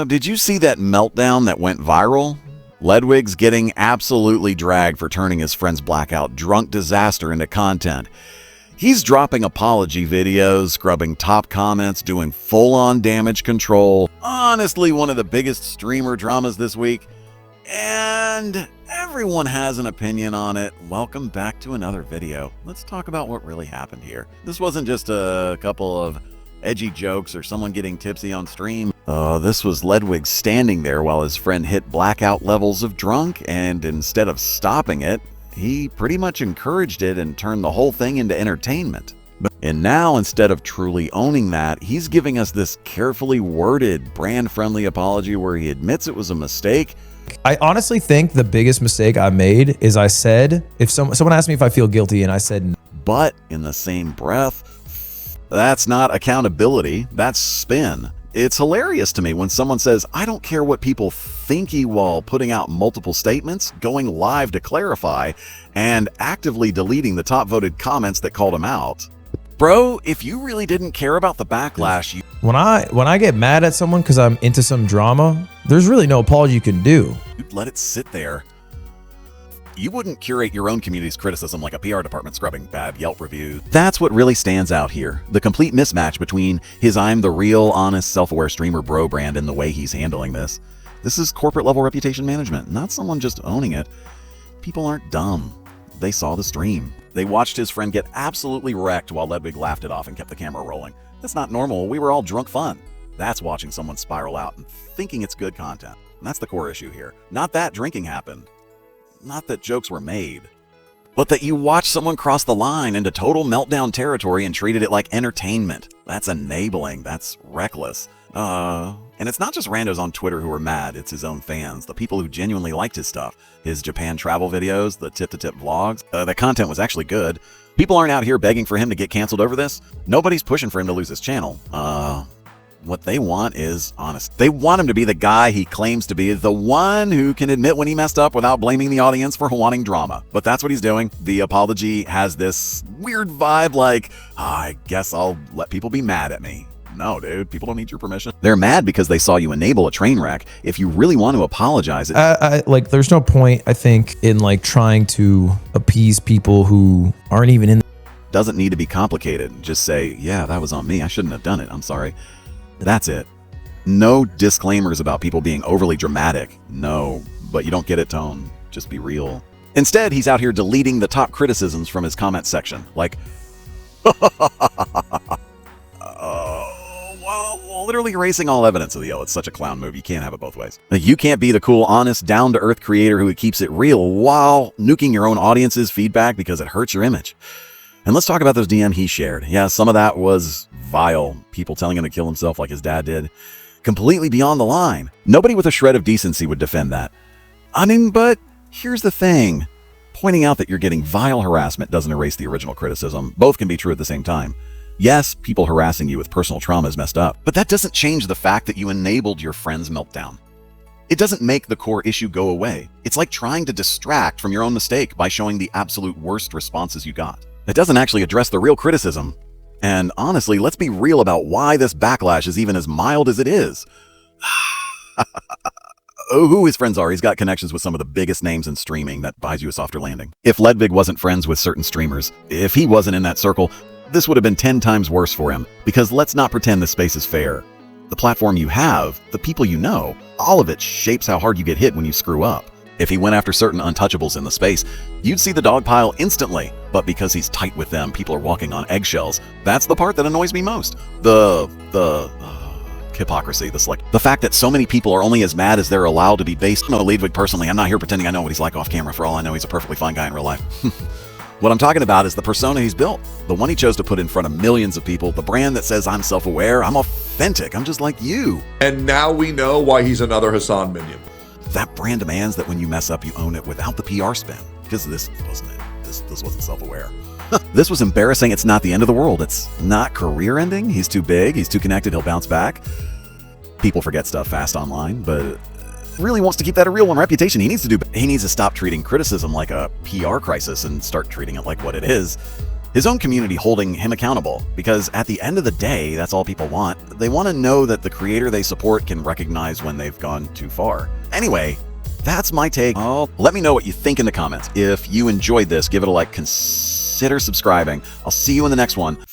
Did you see that meltdown that went viral? Ledwig's getting absolutely dragged for turning his friend's Blackout drunk disaster into content. He's dropping apology videos, scrubbing top comments, doing full-on damage control. Honestly, one of the biggest streamer dramas this week. And everyone has an opinion on it. Welcome back to another video. Let's talk about what really happened here. This wasn't just a couple of edgy jokes or someone getting tipsy on stream. This was Ledwig standing there while his friend hit Blackout levels of drunk, and instead of stopping it, he pretty much encouraged it and turned the whole thing into entertainment. And now, instead of truly owning that, he's giving us this carefully worded, brand-friendly apology where he admits it was a mistake. I honestly think the biggest mistake I made is I said, if someone asked me if I feel guilty, and I said no. But in the same breath, that's not accountability, that's spin. It's hilarious to me when someone says, I don't care what people think you, while putting out multiple statements, going live to clarify, and actively deleting the top voted comments that called him out. Bro, if you really didn't care about the backlash, When I get mad at someone because I'm into some drama, there's really no apology you can do. you'd let it sit there. You wouldn't curate your own community's criticism like a PR department scrubbing bad Yelp reviews. That's what really stands out here. The complete mismatch between his I'm the real, honest, self-aware streamer bro brand and the way he's handling this. This is corporate level reputation management, not someone just owning it. People aren't dumb. They saw the stream. They watched his friend get absolutely wrecked while Ledwig laughed it off and kept the camera rolling. That's not normal. We were all drunk fun. That's watching someone spiral out and thinking it's good content. And that's the core issue here. Not that drinking happened. Not that jokes were made, but that you watched someone cross the line into total meltdown territory and treated it like entertainment. That's enabling. That's reckless. And it's not just randos on Twitter who are mad. It's his own fans, the people who genuinely liked his stuff. His Japan travel videos, the tip-to-tip vlogs. The content was actually good. People aren't out here begging for him to get canceled over this. Nobody's pushing for him to lose his channel. What they want is honest. They want him to be the guy he claims to be, the one who can admit when he messed up without blaming the audience for wanting drama. But that's what he's doing. The apology has this weird vibe like, I guess I'll let people be mad at me. No, dude, people don't need your permission. They're mad because they saw you enable a train wreck. If you really want to apologize, there's no point, I think, in trying to appease people who aren't even in. Doesn't need to be complicated. Just say, yeah, that was on me. I shouldn't have done it. I'm sorry. That's it. No disclaimers about people being overly dramatic. No, but you don't get it, Tone. Just be real. Instead, he's out here deleting the top criticisms from his comment section. Like, literally erasing all evidence of the it's such a clown move. You can't have it both ways. You can't be the cool, honest, down-to-earth creator who keeps it real while nuking your own audience's feedback because it hurts your image. And let's talk about those DM he shared. Yeah, some of that was vile. People telling him to kill himself like his dad did. Completely beyond the line. Nobody with a shred of decency would defend that. I mean, but here's the thing. Pointing out that you're getting vile harassment doesn't erase the original criticism. Both can be true at the same time. Yes, people harassing you with personal trauma is messed up, but that doesn't change the fact that you enabled your friend's meltdown. It doesn't make the core issue go away. It's like trying to distract from your own mistake by showing the absolute worst responses you got. It doesn't actually address the real criticism. And honestly, let's be real about why this backlash is even as mild as it is. Who his friends are, he's got connections with some of the biggest names in streaming. That buys you a softer landing. If Ledwig wasn't friends with certain streamers, if he wasn't in that circle, this would have been 10 times worse for him. Because let's not pretend this space is fair. The platform you have, the people you know, all of it shapes how hard you get hit when you screw up. If he went after certain untouchables in the space, you'd see the dog pile instantly. But because he's tight with them, people are walking on eggshells. That's the part that annoys me most. The hypocrisy, the fact that so many people are only as mad as they're allowed to be based. No, Ledwig personally, I'm not here pretending I know what he's like off camera. For all I know, he's a perfectly fine guy in real life. What I'm talking about is the persona he's built. The one he chose to put in front of millions of people. The brand that says I'm self-aware, I'm authentic, I'm just like you. And now we know why he's another Hassan minion. That brand demands that when you mess up, you own it without the PR spin. Because this wasn't it. This wasn't self-aware. This was embarrassing. It's not the end of the world. It's not career ending. He's too big. He's too connected. He'll bounce back. People forget stuff fast online, but really wants to keep that a real one. Reputation he needs to stop treating criticism like a PR crisis and start treating it like what it is. His own community holding him accountable, because at the end of the day, that's all people want. They want to know that the creator they support can recognize when they've gone too far. Anyway, that's my take. Let me know what you think in the comments. If you enjoyed this, give it a like, consider subscribing. I'll see you in the next one.